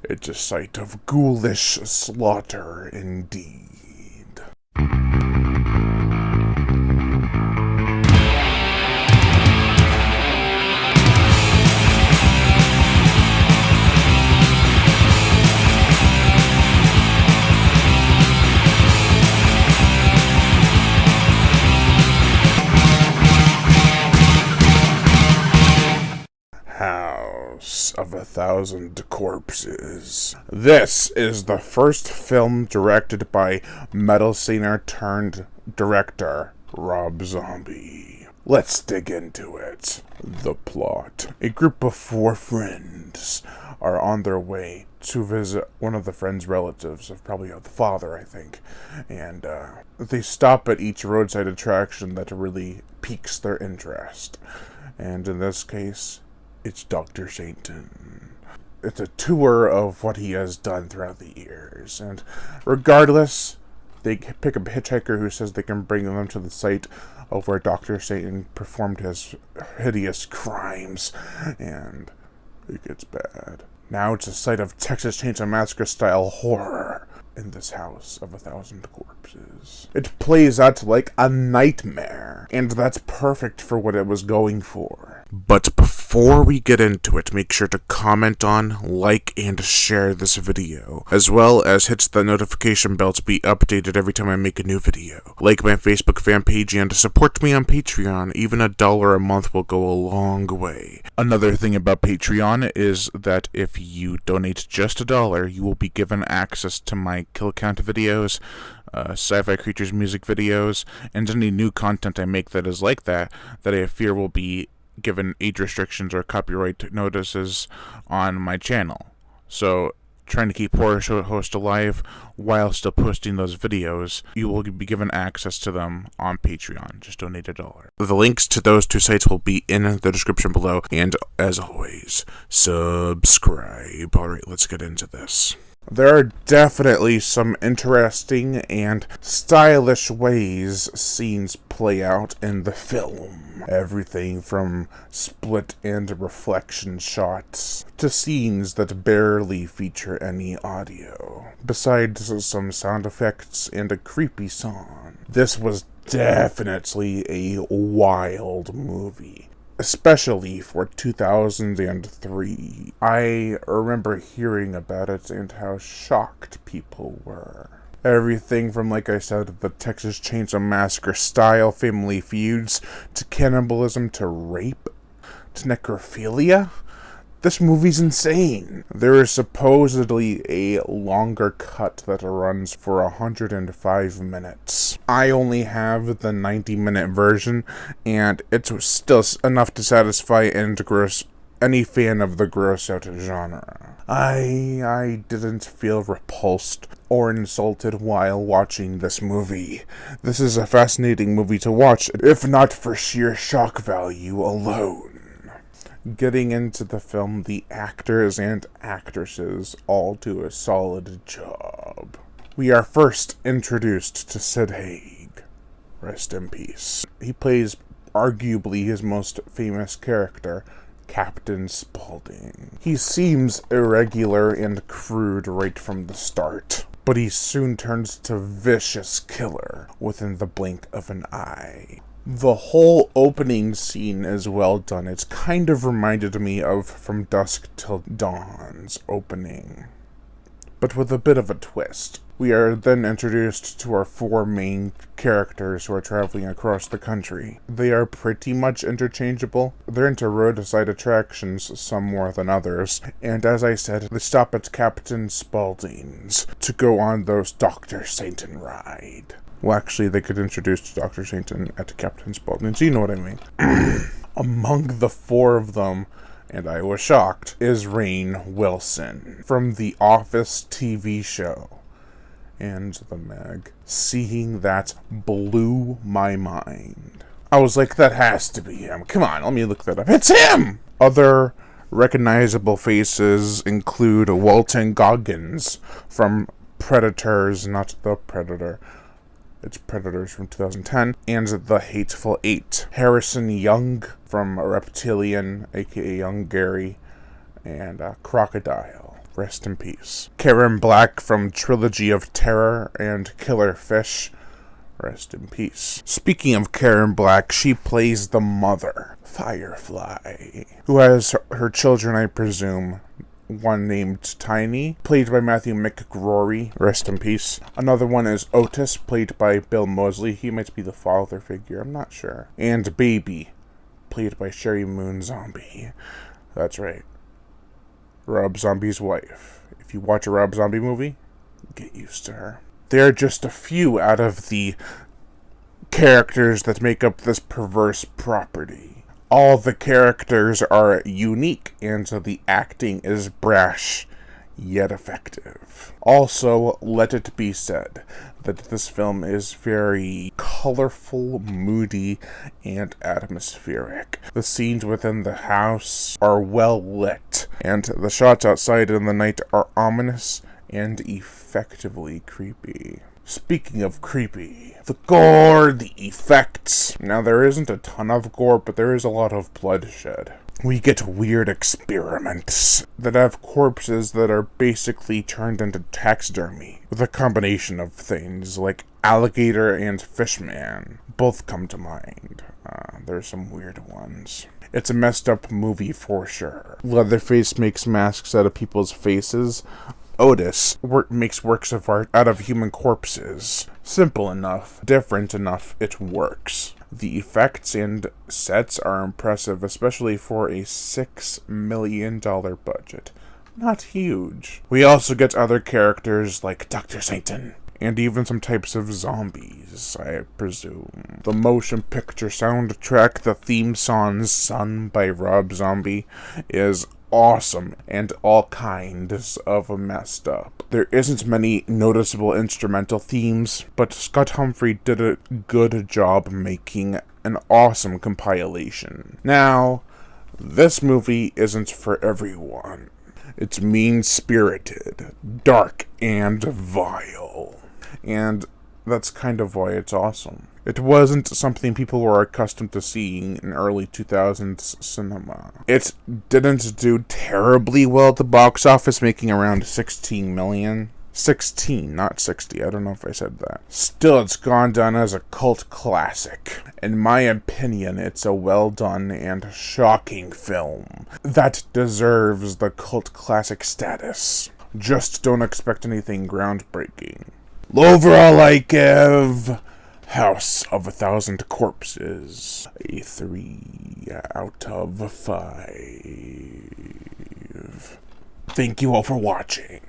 It's a sight of ghoulish slaughter indeed. House of a Thousand Corpses. This is the first film directed by metal singer turned director Rob Zombie. Let's dig into it. The plot. A group of 4 friends are on their way to visit one of the friend's relatives, probably the father, I think. And they stop at each roadside attraction that really piques their interest. And in this case, it's Dr. Satan. It's a tour of what he has done throughout the years. And regardless, they pick a hitchhiker who says they can bring them to the site of where Dr. Satan performed his hideous crimes. And it gets bad. Now it's a site of Texas Chainsaw Massacre style horror in this house of 1,000 corpses. It plays out like a nightmare, and that's perfect for what it was going for. But before we get into it, make sure to comment on, like, and share this video, as well as hit the notification bell to be updated every time I make a new video. Like my Facebook fan page and support me on Patreon. Even $1 a month will go a long way. Another thing about Patreon is that if you donate just $1, you will be given access to my kill count videos, sci-fi creatures music videos, and any new content I make that is like that I fear will be given age restrictions or copyright notices on my channel. So, trying to keep Horror Show Host alive while still posting those videos, you will be given access to them on Patreon. Just donate $1. The links to those 2 sites will be in the description below, and as always, subscribe. Alright, let's get into this. There are definitely some interesting and stylish ways scenes play out in the film. Everything from split and reflection shots to scenes that barely feature any audio, besides some sound effects and a creepy song. This was definitely a wild movie, especially for 2003. I remember hearing about it and how shocked people were. Everything from, like I said, the Texas Chainsaw Massacre style family feuds, to cannibalism, to rape, to necrophilia. This movie's insane. There is supposedly a longer cut that runs for 105 minutes. I only have the 90-minute version, and it's still enough to satisfy and gross any fan of the gross-out genre. I didn't feel repulsed or insulted while watching this movie. This is a fascinating movie to watch, if not for sheer shock value alone. Getting into the film, the actors and actresses all do a solid job. We are first introduced to Sid Haig. Rest in peace. He plays arguably his most famous character, Captain Spaulding. He seems irregular and crude right from the start, but he soon turns to vicious killer within the blink of an eye. The whole opening scene is well done. It's kind of reminded me of From Dusk Till Dawn's opening, but with a bit of a twist. We are then introduced to our 4 main characters who are traveling across the country. They are pretty much interchangeable. They're into roadside attractions, some more than others, and as I said, they stop at Captain Spaulding's to go on those Dr. Satan ride. Well, actually, they could introduce Dr. Satan at Captain Spaulding's, you know what I mean. Among the 4 of them, and I was shocked, is Rainn Wilson from The Office TV show and The Meg. Seeing that blew my mind. I was like, that has to be him. Come on, let me look that up. It's him! Other recognizable faces include Walton Goggins from Predators, not The Predator. It's Predators from 2010, and The Hateful Eight. Harrison Young from Reptilian, aka Young Gary, and Crocodile Rest in peace. Karen Black from Trilogy of Terror and Killer Fish. Rest in peace. Speaking of Karen Black, she plays the mother, Firefly, who has her children, I presume. One named Tiny, played by Matthew McGrory. Rest in peace. Another one is Otis, played by Bill Moseley. He might be the father figure, I'm not sure. And Baby, played by Sherry Moon Zombie. That's right. Rob Zombie's wife. If you watch a Rob Zombie movie, get used to her. They're just a few out of the characters that make up this perverse property. All the characters are unique, and so the acting is brash, yet effective. Also, let it be said that this film is very colorful, moody, and atmospheric. The scenes within the house are well lit, and the shots outside in the night are ominous and effectively creepy. Speaking of creepy, the gore, the effects. Now, there isn't a ton of gore, but there is a lot of bloodshed. We get weird experiments that have corpses that are basically turned into taxidermy, with a combination of things like alligator and fishman. Both come to mind. There's some weird ones. It's a messed up movie for sure. Leatherface makes masks out of people's faces. Otis makes works of art out of human corpses. Simple enough, different enough, it works. The effects and sets are impressive, especially for a $6 million budget. Not huge. We also get other characters like Dr. Satan, and even some types of zombies, I presume. The motion picture soundtrack, the theme song Sun by Rob Zombie, is awesome and all kinds of messed up. There isn't many noticeable instrumental themes, but Scott Humphrey did a good job making an awesome compilation. Now, this movie isn't for everyone. It's mean-spirited, dark, and vile. And that's kind of why it's awesome. It wasn't something people were accustomed to seeing in early 2000s cinema. It didn't do terribly well at the box office, making around 16 million. 16, not 60. I don't know if I said that. Still, it's gone down as a cult classic. In my opinion, it's a well-done and shocking film that deserves the cult classic status. Just don't expect anything groundbreaking. Overall, I give House of a Thousand Corpses a 3 out of 5. Thank you all for watching.